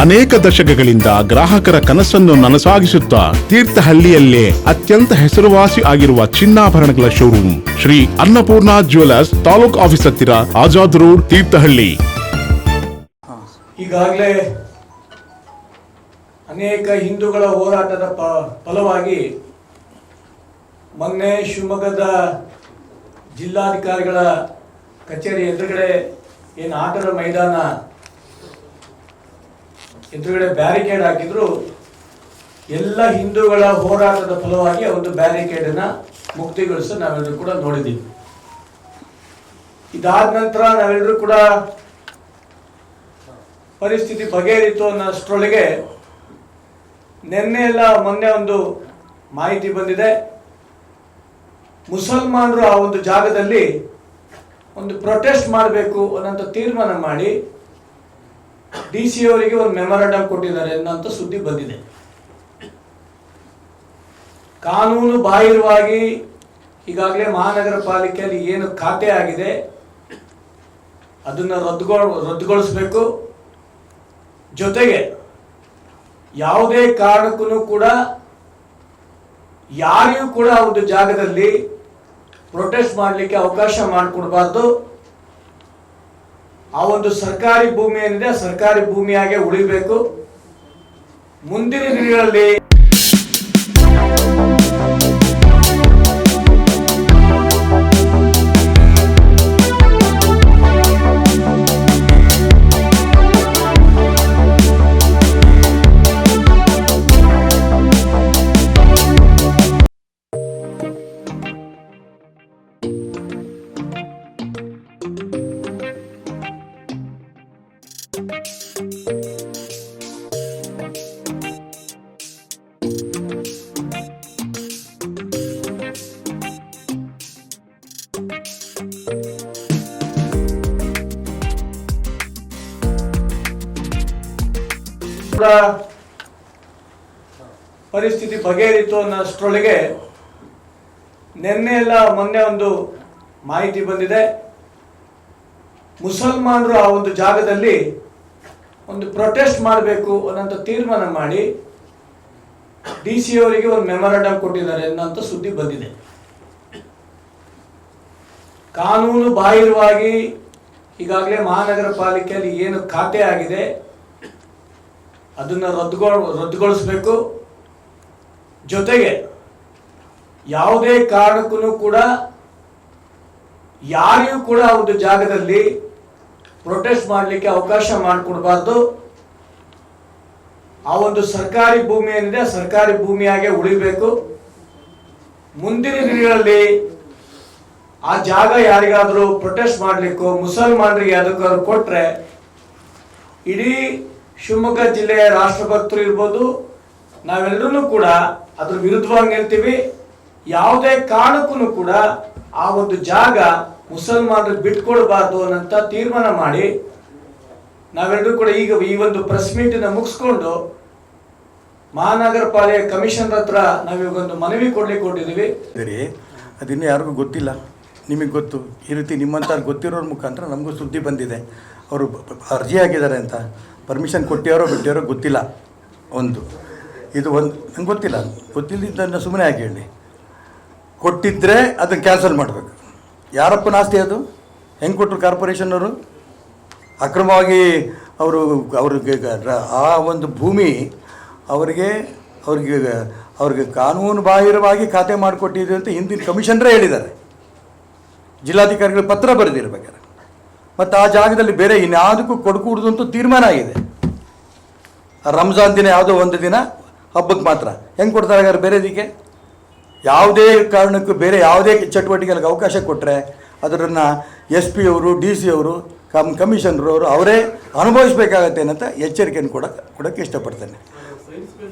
ಅನೇಕ ದಶಕಗಳಿಂದ ಗ್ರಾಹಕರ ಕನಸನ್ನು ನನಸಾಗಿಸುತ್ತಾ ತೀರ್ಥಹಳ್ಳಿಯಲ್ಲೇ ಅತ್ಯಂತ ಹೆಸರುವಾಸಿ ಆಗಿರುವ ಚಿನ್ನಾಭರಣಗಳ showroom Shri Annapurna jewellers, taluk office ಹತ್ತಿರ, ಆಜಾದ್ ರೋಡ್, ತೀರ್ಥಹಳ್ಳಿ. ಈಗಾಗಲೇ ಅನೇಕ ಹಿಂದೂಗಳ ಹೋರಾಟದ ಫಲವಾಗಿ ಮೊನ್ನೆ ಶಿವಮೊಗ್ಗದ ಜಿಲ್ಲಾಧಿಕಾರಿಗಳ ಕಚೇರಿ ಎದುರುಗಡೆ ಏನು ಆಟದ ಮೈದಾನ ಎದುರುಗಡೆ ಬ್ಯಾರಿಕೇಡ್ ಹಾಕಿದ್ರು. ಎಲ್ಲ ಹಿಂದೂಗಳ ಹೋರಾಟದ ಫಲವಾಗಿ ಆ ಒಂದು ಬ್ಯಾರಿಕೇಡನ್ನು ಮುಕ್ತಿಗೊಳಿಸಿ ನಾವೆಲ್ಲರೂ ಕೂಡ ನೋಡಿದ್ದೀವಿ. ಇದಾದ ನಂತರ ನಾವೆಲ್ಲರೂ ಕೂಡ ಪರಿಸ್ಥಿತಿ ಬಗೆಹರಿತು ಅನ್ನೋಷ್ಟರೊಳಗೆ ಮೊನ್ನೆ ಒಂದು ಮಾಹಿತಿ ಬಂದಿದೆ. ಮುಸಲ್ಮಾನರು ಆ ಒಂದು ಜಾಗದಲ್ಲಿ ಒಂದು ಪ್ರೊಟೆಸ್ಟ್ ಮಾಡಬೇಕು ಅನ್ನೋಂಥ ತೀರ್ಮಾನ ಮಾಡಿ DC ಅವರಿಗೆ ಒಂದು ಮೆಮೊರಾಂಡಮ್ ಕೊಟ್ಟಿದ್ದಾರೆ ಅನ್ನೋಂಥ ಸುದ್ದಿ ಬಂದಿದೆ. ಕಾನೂನು ಬಾಹಿರವಾಗಿ ಈಗಾಗಲೇ ಮಹಾನಗರ ಪಾಲಿಕೆಯಲ್ಲಿ ಏನು ಖಾತೆ ಆಗಿದೆ ಅದನ್ನು ರದ್ದುಗೊಳಿಸಬೇಕು. ಜೊತೆಗೆ ಯಾವುದೇ ಕಾರಣಕ್ಕೂ ಕೂಡ ಯಾರಿಗೂ ಕೂಡ ಒಂದು ಜಾಗದಲ್ಲಿ ಪ್ರೊಟೆಸ್ಟ್ ಮಾಡಲಿಕ್ಕೆ ಅವಕಾಶ ಮಾಡಿಕೊಡಬಾರ್ದು. ಆ ಒಂದು ಸರ್ಕಾರಿ ಭೂಮಿ ಏನಿದೆ ಸರ್ಕಾರಿ ಭೂಮಿಯಾಗೆ ಉಳಿಬೇಕು. ಮುಂದಿನ ದಿನಗಳಲ್ಲಿ ಪರಿಸ್ಥಿತಿ ಬಗೆಹರಿತು ಅನ್ನೋಷ್ಟರೊಳಗೆ ಮೊನ್ನೆ ಒಂದು ಮಾಹಿತಿ ಬಂದಿದೆ. ಮುಸಲ್ಮಾನರು ಆ ಒಂದು ಜಾಗದಲ್ಲಿ ಒಂದು ಪ್ರೊಟೆಸ್ಟ್ ಮಾಡಬೇಕು ಅನ್ನೋಂಥ ತೀರ್ಮಾನ ಮಾಡಿ DC ಅವರಿಗೆ ಒಂದು ಮೆಮೊರಾಂಡಮ್ ಕೊಟ್ಟಿದ್ದಾರೆ ಅನ್ನೋಂಥ ಸುದ್ದಿ ಬಂದಿದೆ. ಕಾನೂನು ಬಾಹಿರವಾಗಿ ಈಗಾಗಲೇ ಮಹಾನಗರ ಪಾಲಿಕೆಯಲ್ಲಿ ಏನು ಖಾತೆ ಆಗಿದೆ ಅದನ್ನು ರದ್ದುಗೊಳಿಸಬೇಕು. ಜೊತೆಗೆ ಯಾವುದೇ ಕಾರಣಕ್ಕೂ ಕೂಡ ಯಾರಿಗೂ ಕೂಡ ಒಂದು ಜಾಗದಲ್ಲಿ ಪ್ರೊಟೆಸ್ಟ್ ಮಾಡಲಿಕ್ಕೆ ಅವಕಾಶ ಮಾಡಿಕೊಡಬಾರ್ದು. ಆ ಒಂದು ಸರ್ಕಾರಿ ಭೂಮಿ ಏನಿದೆ ಸರ್ಕಾರಿ ಭೂಮಿಯಾಗೆ ಉಳಿಬೇಕು. ಮುಂದಿನ ದಿನಗಳಲ್ಲಿ ಆ ಜಾಗ ಯಾರಿಗಾದರೂ ಪ್ರೊಟೆಸ್ಟ್ ಮಾಡಲಿಕ್ಕೂ ಮುಸಲ್ಮಾನರಿಗೆ ಯಾವುದಕ್ಕಾದ್ರೂ ಕೊಟ್ಟರೆ ಇಡೀ ಶಿವಮೊಗ್ಗ ಜಿಲ್ಲೆಯ ರಾಷ್ಟ್ರಭಕ್ತರು ಇರ್ಬೋದು, ನಾವೆಲ್ಲರೂ ಕೂಡ ಅದ್ರ ವಿರುದ್ಧವಾಗಿ ನಿಲ್ತೀವಿ. ಯಾವುದೇ ಕಾರಣಕ್ಕೂ ಕೂಡ ಆ ಒಂದು ಜಾಗ ಮುಸಲ್ಮಾನರಿಗೆ ಬಿಟ್ಕೊಡ್ಬಾರ್ದು ಅನ್ನೋಂಥ ತೀರ್ಮಾನ ಮಾಡಿ ನಾವೆಲ್ಲರೂ ಕೂಡ ಈಗ ಈ ಒಂದು ಪ್ರೆಸ್ ಮೀಟನ್ನು ಮುಗಿಸ್ಕೊಂಡು ಮಹಾನಗರ ಪಾಲಿಕೆ ಕಮಿಷನರ್ ಹತ್ರ ನಾವೀಗೊಂದು ಮನವಿ ಕೊಟ್ಟಿದ್ದೀವಿ. ಅದಿನ್ನೂ ಯಾರಿಗೂ ಗೊತ್ತಿಲ್ಲ, ನಿಮಗೆ ಗೊತ್ತು. ಈ ರೀತಿ ನಿಮ್ಮಂಥ ಗೊತ್ತಿರೋರ ಮುಖಾಂತರ ನಮಗೂ ಸುದ್ದಿ ಬಂದಿದೆ. ಅವರು ಅರ್ಜಿ ಹಾಕಿದ್ದಾರೆ ಅಂತ, ಪರ್ಮಿಷನ್ ಕೊಟ್ಟಿಯಾರೋ ಬಿಟ್ಟಿಯಾರೋ ಗೊತ್ತಿಲ್ಲ. ಇದು ನಂಗೆ ಗೊತ್ತಿಲ್ಲದನ್ನು ಸುಮ್ಮನೆ ಹಾಕಿ ಹೇಳಿ. ಕೊಟ್ಟಿದ್ದರೆ ಅದನ್ನು ಕ್ಯಾನ್ಸಲ್ ಮಾಡಬೇಕು. ಯಾರಪ್ಪನ ಆಸ್ತಿ ಅದು? ಹೆಂಗೆ ಕೊಟ್ಟರು ಕಾರ್ಪೊರೇಷನ್ನವರು? ಅಕ್ರಮವಾಗಿ ಅವ್ರಿಗೆ ಆ ಒಂದು ಭೂಮಿ ಅವ್ರಿಗೆ ಕಾನೂನು ಬಾಹಿರವಾಗಿ ಖಾತೆ ಮಾಡಿಕೊಟ್ಟಿದೆ ಅಂತ ಹಿಂದಿನ ಕಮಿಷನರೇ ಹೇಳಿದ್ದಾರೆ. ಜಿಲ್ಲಾಧಿಕಾರಿಗಳು ಪತ್ರ ಬರೆದಿರ್ಬೇಕಾದ್ರೆ. ಮತ್ತು ಆ ಜಾಗದಲ್ಲಿ ಬೇರೆ ಇನ್ಯಾವುದಕ್ಕೂ ಕೊಡ್ಕೂಡ್ದು ಅಂತ ತೀರ್ಮಾನ ಆಗಿದೆ. ರಂಜಾನ್ ದಿನ ಯಾವುದೋ ಒಂದು ದಿನ ಹಬ್ಬಕ್ಕೆ ಮಾತ್ರ ಹೆಂಗೆ ಕೊಡ್ತಾರೆ ಹಾಗಾದ್ರೆ ಬೇರೆದಕ್ಕೆ? ಯಾವುದೇ ಕಾರಣಕ್ಕೂ ಬೇರೆ ಯಾವುದೇ ಚಟುವಟಿಕೆಗಳಿಗೆ ಅವಕಾಶ ಕೊಟ್ಟರೆ ಅದನ್ನು SP ಅವರು, DC ಅವರು, ಕಮಿಷನರ್ ಅವರು ಅವರೇ ಅನುಭವಿಸಬೇಕಾಗತ್ತೆ ಅಂತ ಎಚ್ಚರಿಕೆಯನ್ನು ಕೊಡೋಕ್ಕೆ ಇಷ್ಟಪಡ್ತೇನೆ.